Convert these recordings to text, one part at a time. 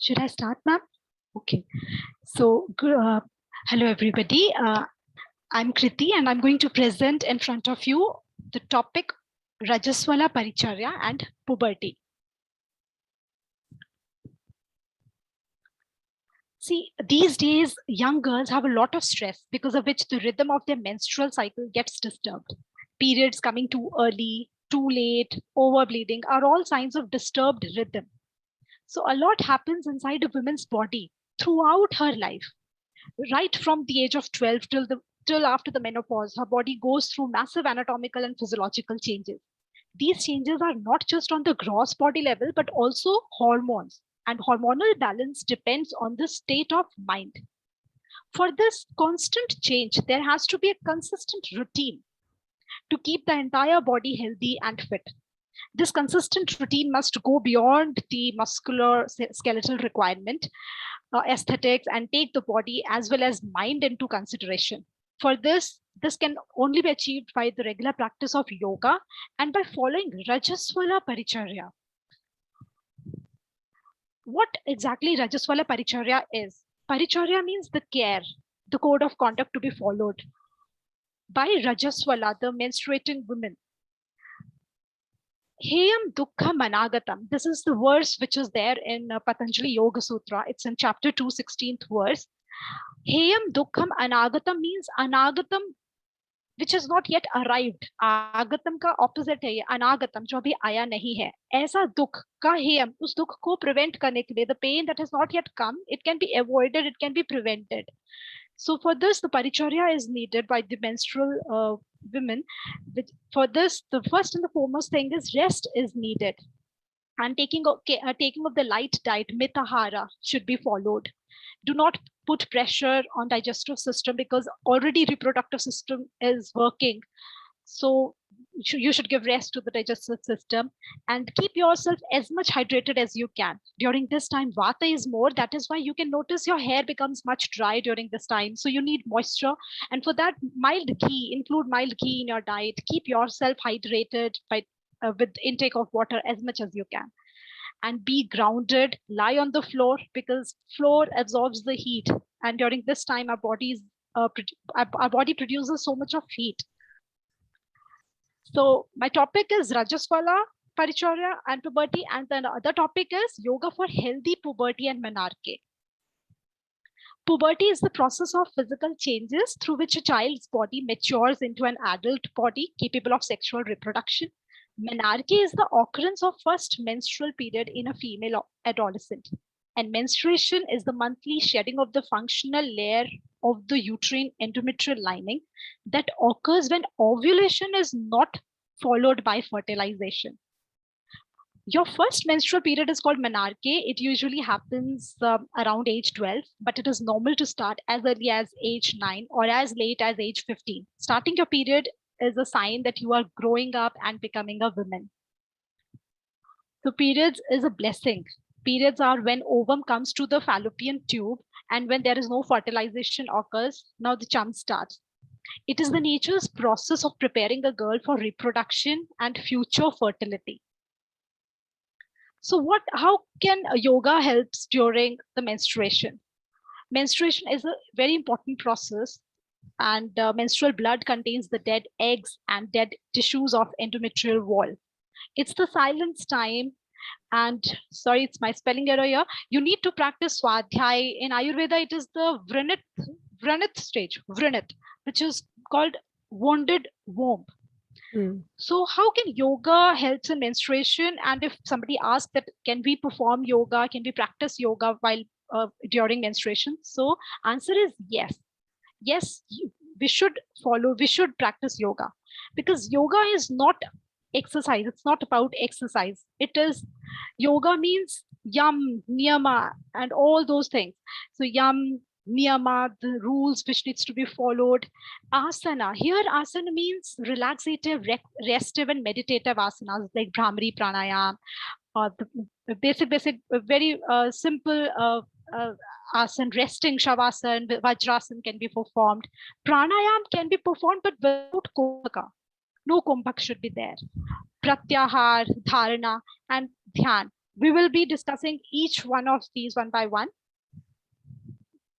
Should I start, ma'am? Okay. So, hello, everybody. I'm Kriti, and I'm going to present in front of you the topic Rajaswala Paricharya and puberty. See, these days, young girls have a lot of stress because of which the rhythm of their menstrual cycle gets disturbed. Periods coming too early, too late, overbleeding are all signs of disturbed rhythm. So, a lot happens inside a woman's body throughout her life. Right from the age of 12 till after the menopause, her body goes through massive anatomical and physiological changes. These changes are not just on the gross body level, but also hormones. And hormonal balance depends on the state of mind. For this constant change, there has to be a consistent routine to keep the entire body healthy and fit. This consistent routine must go beyond the muscular skeletal requirement, aesthetics, and take the body as well as mind into consideration. For this can only be achieved by the regular practice of yoga and by following Rajaswala Paricharya. What exactly Rajaswala Paricharya is? Paricharya means the care, the code of conduct to be followed by Rajaswala, the menstruating woman. Heyam Dukkha Managatam. This is the verse which is there in Patanjali Yoga Sutra. It's in chapter 2, 16th verse. Heyam Dukkham Anagatam means Anagatam which has not yet arrived. Agatam का opposite है ये अनागतम जो अभी आया नहीं है. ऐसा दुख का हेयम उस दुख को prevent करने के लिए, the pain that has not yet come, it can be avoided, it can be prevented. So for this, the paricharya is needed by the menstrual women. For this, the first and the foremost thing is rest is needed. And taking of the light diet, mitahara, should be followed. Do not put pressure on digestive system because already reproductive system is working. So you should give rest to the digestive system and keep yourself as much hydrated as you can. During this time, vata is more. That is why you can notice your hair becomes much dry during this time. So you need moisture. And for that, include mild ghee in your diet. Keep yourself hydrated by with intake of water as much as you can. And be grounded, lie on the floor because floor absorbs the heat. And during this time, our body produces so much of heat. So my topic is Rajaswala, Paricharya and puberty. And then the other topic is yoga for healthy puberty and menarche. Puberty is the process of physical changes through which a child's body matures into an adult body capable of sexual reproduction. Menarche is the occurrence of first menstrual period in a female adolescent. And menstruation is the monthly shedding of the functional layer of the uterine endometrial lining that occurs when ovulation is not followed by fertilization. Your first menstrual period is called menarche. It usually happens around age 12, but it is normal to start as early as age 9 or as late as age 15. Starting your period is a sign that you are growing up and becoming a woman. So periods is a blessing. Periods are when ovum comes to the fallopian tube and when there is no fertilization occurs, now the chum starts. It is the nature's process of preparing a girl for reproduction and future fertility. So how can yoga helps during the menstruation? Menstruation is a very important process, and menstrual blood contains the dead eggs and dead tissues of endometrial wall. It's the silence time, and sorry, it's my spelling error here. You need to practice Swadhyay. In Ayurveda, it is the Vrinit stage, Vrinit, which is called wounded womb. So how can yoga help in menstruation? And if somebody asks that, can we perform yoga? Can we practice yoga while during menstruation? So answer is yes. Yes, we should practice yoga because yoga is not exercise. It's not about exercise. It is yoga means yam, niyama, and all those things. So yam, niyama, the rules which needs to be followed. Asana. Here asana means relaxative, restive and meditative asanas like Bhramari Pranayam, the basic, very simple asana, resting Shavasana, Vajrasana can be performed. Pranayam can be performed but without kumbhaka. No kumbhak should be there. Pratyahar, Dharana and Dhyan. We will be discussing each one of these one by one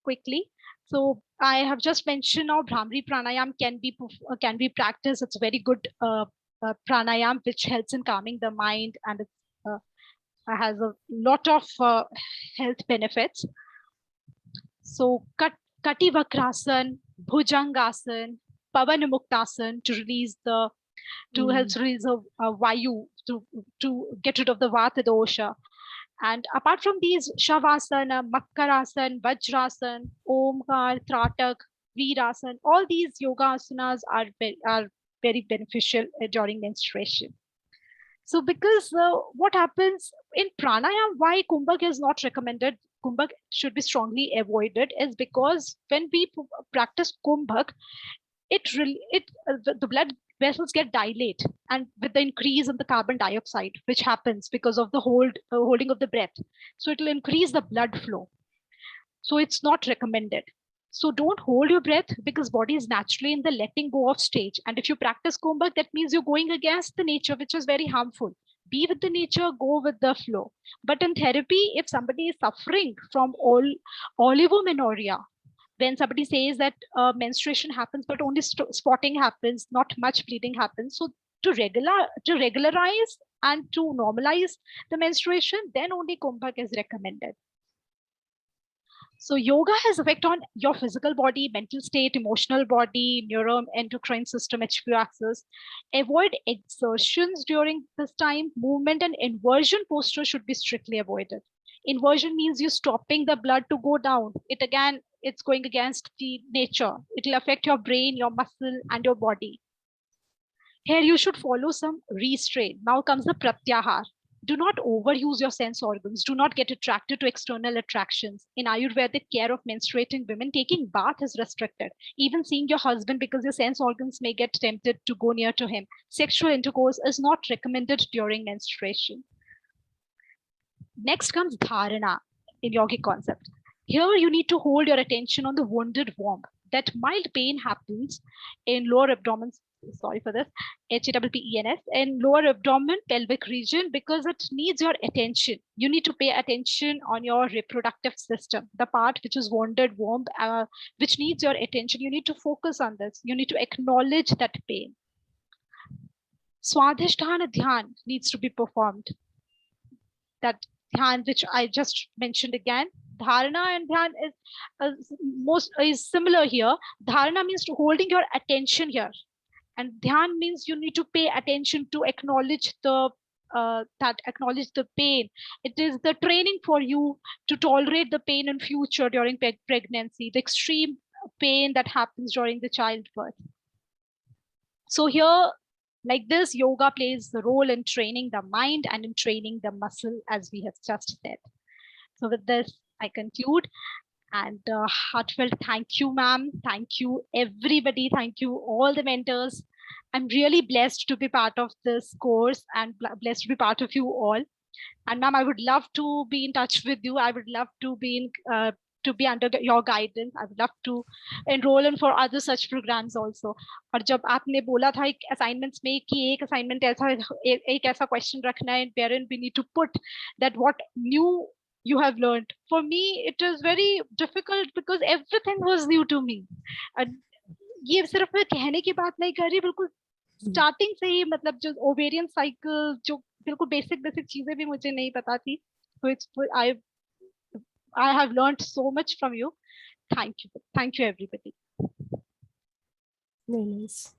quickly. So I have just mentioned now Bhramari pranayam can be practiced. It's very good pranayam which helps in calming the mind, and it has a lot of health benefits. So Kati Vakrasan, Bhujangasan, Pavanamuktasan to release the help release the Vayu to get rid of the Vata dosha. And apart from these, Shavasana, Makkarasan, Vajrasan, Omkar, Tratak, Veerasan, all these yoga asanas are very beneficial during menstruation. So because what happens in pranayam, why Kumbhak is not recommended, Kumbhak should be strongly avoided, is because when we practice Kumbhak, the blood vessels get dilate, and with the increase in the carbon dioxide, which happens because of the holding of the breath, so it will increase the blood flow. So it's not recommended. So don't hold your breath, because body is naturally in the letting go of stage. And if you practice Kumbhak, that means you're going against the nature, which is very harmful. Be with the nature, go with the flow. But in therapy, if somebody is suffering from oligomenorrhea, when somebody says that menstruation happens, but only spotting happens, not much bleeding happens. So to regularize and to normalize the menstruation, then only Kumbhak is recommended. So yoga has effect on your physical body, mental state, emotional body, neuroendocrine system, HQ axis. Avoid exertions during this time. Movement and inversion posture should be strictly avoided. Inversion means you stopping the blood to go down. It's going against the nature. It will affect your brain, your muscle, and your body. Here you should follow some restraint. Now comes the pratyahar. Do not overuse your sense organs. Do not get attracted to external attractions. In Ayurvedic care of menstruating women, taking bath is restricted. Even seeing your husband, because your sense organs may get tempted to go near to him. Sexual intercourse is not recommended during menstruation. Next comes dharana in yogic concept. Here you need to hold your attention on the wounded womb. That mild pain happens in lower abdomen, sorry for this, HAPPENS, in lower abdomen, pelvic region, because it needs your attention. You need to pay attention on your reproductive system, the part which is wounded womb, which needs your attention. You need to focus on this. You need to acknowledge that pain. Swadhisthana dhyan needs to be performed. That dhyan, which I just mentioned again, dharana and dhyan is similar here. Dharana means to holding your attention here, and dhyan means you need to pay attention to acknowledge the pain. It is the training for you to tolerate the pain in future during pregnancy, the extreme pain that happens during the childbirth. So here, like this, yoga plays the role in training the mind and in training the muscle, as we have just said. So with this, I conclude. And heartfelt thank you, ma'am. Thank you, everybody. Thank you, all the mentors. I'm really blessed to be part of this course and blessed to be part of you all. And ma'am, I would love to be in touch with you. I would love to be under your guidance. I would love to enroll in for other such programs also. और जब आपने बोला था एक assignments में कि एक assignment एक ऐसा question रखना है wherein we need to put that what new you have learned. For me, it is very difficult because everything was new to me. And ये सिर्फ मैं कहने की बात नहीं कर रही, बिल्कुल स्टार्टिंग से ही, मतलब जो ओवेरियन साइकिल, जो बिल्कुल बेसिक चीजें भी मुझे नहीं पता थी. So it's I have learned so much from you. Thank you everybody. Very nice.